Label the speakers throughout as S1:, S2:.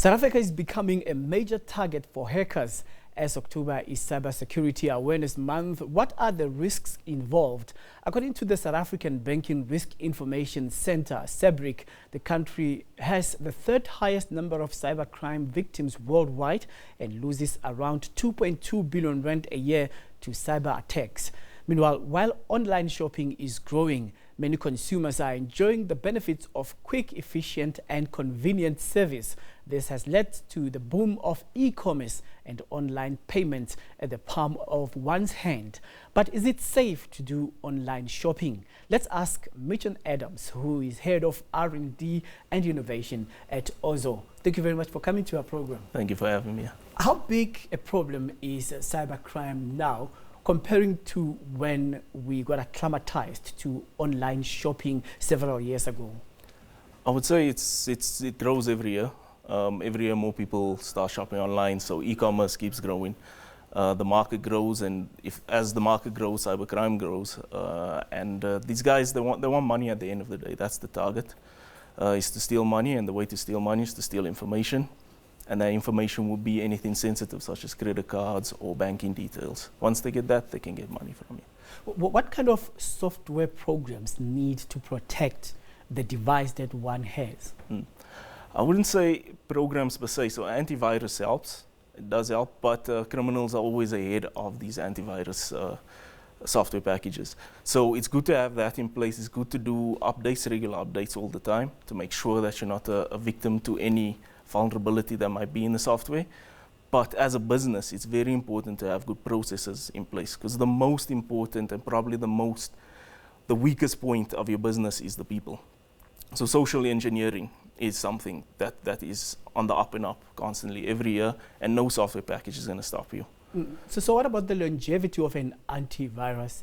S1: South Africa is becoming a major target for hackers as October is Cybersecurity Awareness Month. What are the risks involved? According to the South African Banking Risk Information Center, SABRIC, the country has the third highest number of cybercrime victims worldwide and loses around 2.2 billion rand a year to cyber attacks. Meanwhile, while online shopping is growing, many consumers are enjoying the benefits of quick, efficient and convenient service. This has led to the boom of e-commerce and online payments at the palm of one's hand. But is it safe to do online shopping? Let's ask Mitchan Adams, who is head of R&D and innovation at Ozow. Thank you very much for coming to our program.
S2: Thank you for having me.
S1: How big a problem is cybercrime now, comparing to when we got acclimatized to online shopping several years ago?
S2: I would say it grows every year. Every year more people start shopping online, so e-commerce keeps growing. The market grows, and as the market grows, cybercrime grows. These guys, they want money at the end of the day. That's the target, is to steal money, and the way to steal money is to steal information. And that information will be anything sensitive, such as credit cards or banking details. Once they get that, they can get money from you.
S1: What kind of software programs need to protect the device that one has?
S2: I wouldn't say programs per se, so antivirus helps, it does help, but criminals are always ahead of these antivirus software packages. So it's good to have that in place. It's good to do updates, regular updates all the time to make sure that you're not a victim to any vulnerability that might be in the software. But as a business, it's very important to have good processes in place, because the most important and probably the weakest point of your business is the people. So social engineering is something that is on the up and up constantly every year, and no software package is going to stop you.
S1: So what about the longevity of an antivirus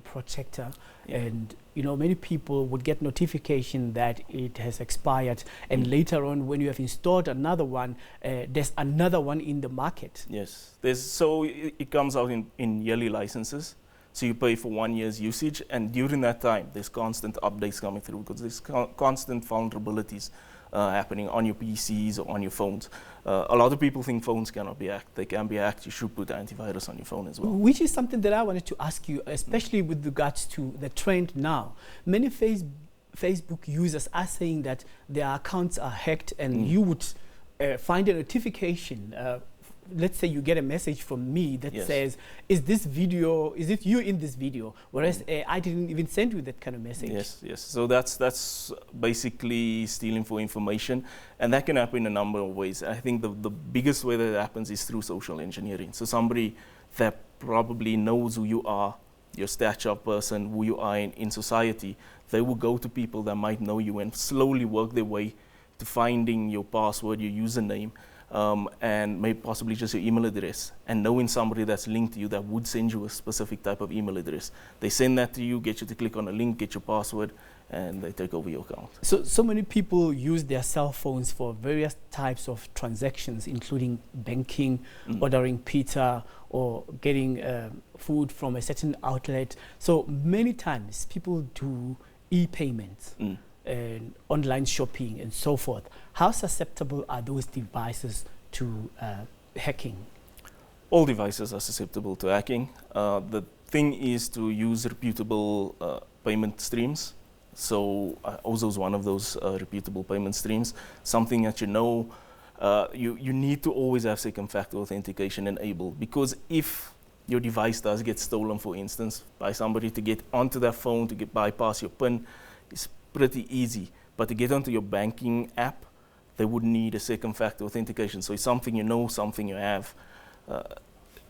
S1: protector? Yeah. And many people would get notification that it has expired, and later on, when you have installed another one, there's another one in the market.
S2: Yes, it comes out in yearly licenses. So you pay for 1 year's usage, and during that time, there's constant updates coming through, because there's constant vulnerabilities happening on your PCs or on your phones. A lot of people think phones cannot be hacked. They can be hacked. You should put antivirus on your phone as well.
S1: Which is something that I wanted to ask you, especially with regards to the trend now. Many Facebook users are saying that their accounts are hacked, and you would find a notification. Let's say you get a message from me that says, is it you in this video? Whereas I didn't even send you that kind of message.
S2: Yes. So that's basically stealing for information, and that can happen in a number of ways. I think the biggest way that it happens is through social engineering. So somebody that probably knows who you are, your stature person, who you are in society, they will go to people that might know you and slowly work their way to finding your password, your username, and maybe possibly just your email address, and knowing somebody that's linked to you that would send you a specific type of email address. They send that to you, get you to click on a link, get your password, and they take over your account.
S1: So many people use their cell phones for various types of transactions, including banking, ordering pizza, or getting food from a certain outlet. So many times people do e-payments. And online shopping and so forth. How susceptible are those devices to hacking?
S2: All devices are susceptible to hacking. The thing is to use reputable payment streams. So Ozow is one of those reputable payment streams. Something that you need to always have second factor authentication enabled, because if your device does get stolen, for instance, by somebody, to get onto that phone, to bypass your PIN, it's pretty easy. But to get onto your banking app, they would need a second factor authentication. So it's something something you have.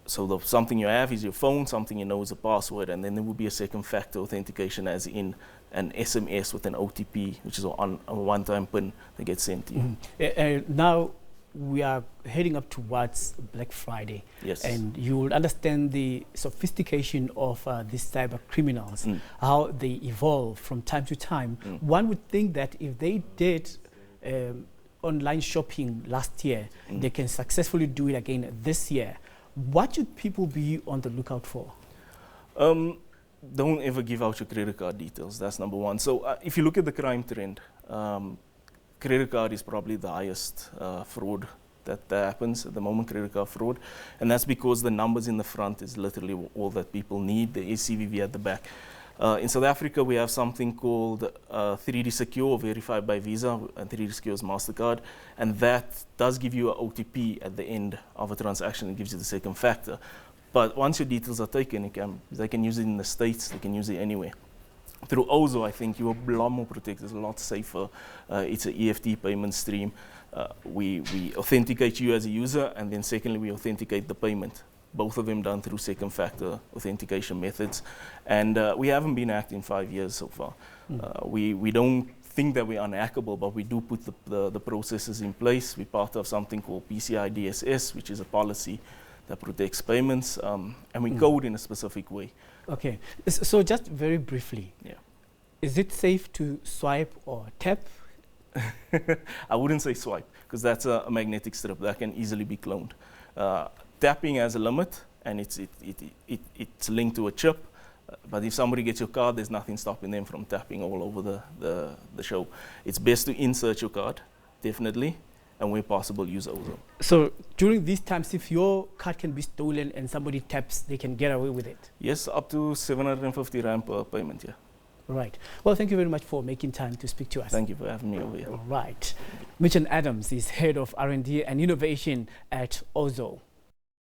S2: So something you have is your phone, something is a password, and then there will be a second factor authentication, as in an SMS with an OTP, which is a one-time PIN that gets sent to you.
S1: Now we are heading up towards Black Friday.
S2: Yes.
S1: And you will understand the sophistication of these cyber criminals, how they evolve from time to time. One would think that if they did online shopping last year, they can successfully do it again this year. What should people be on the lookout for?
S2: Don't ever give out your credit card details. That's number one. So if you look at the crime trend, credit card is probably the highest fraud that happens at the moment, credit card fraud. And that's because the numbers in the front is literally all that people need, the ACVV at the back. In South Africa, we have something called 3D Secure, verified by Visa, and 3D Secure is MasterCard. And that does give you an OTP at the end of a transaction. It gives you the second factor. But once your details are taken, they can use it in the States, they can use it anywhere. Through Ozow, I think you're a lot more protected, it's a lot safer. It's an EFT payment stream. We authenticate you as a user, and then secondly, we authenticate the payment. Both of them done through second factor authentication methods. And we haven't been hacked in 5 years so far. We don't think that we're unhackable, but we do put the processes in place. We're part of something called PCI DSS, which is a policy that protects payments, and we code in a specific way.
S1: Okay, so just very briefly, is it safe to swipe or tap?
S2: I wouldn't say swipe, because that's a magnetic strip that can easily be cloned. Tapping has a limit, and it's linked to a chip. But if somebody gets your card, there's nothing stopping them from tapping all over the show. It's best to insert your card, definitely, and where possible, use Ozow. So
S1: during these times, if your card can be stolen and somebody taps, they can get away with it?
S2: Yes, up to 750 Rand per payment, yeah.
S1: Right. Well, thank you very much for making time to speak to us.
S2: Thank you for having me over here.
S1: Right. Mitchan Adams is Head of R&D and Innovation at Ozow.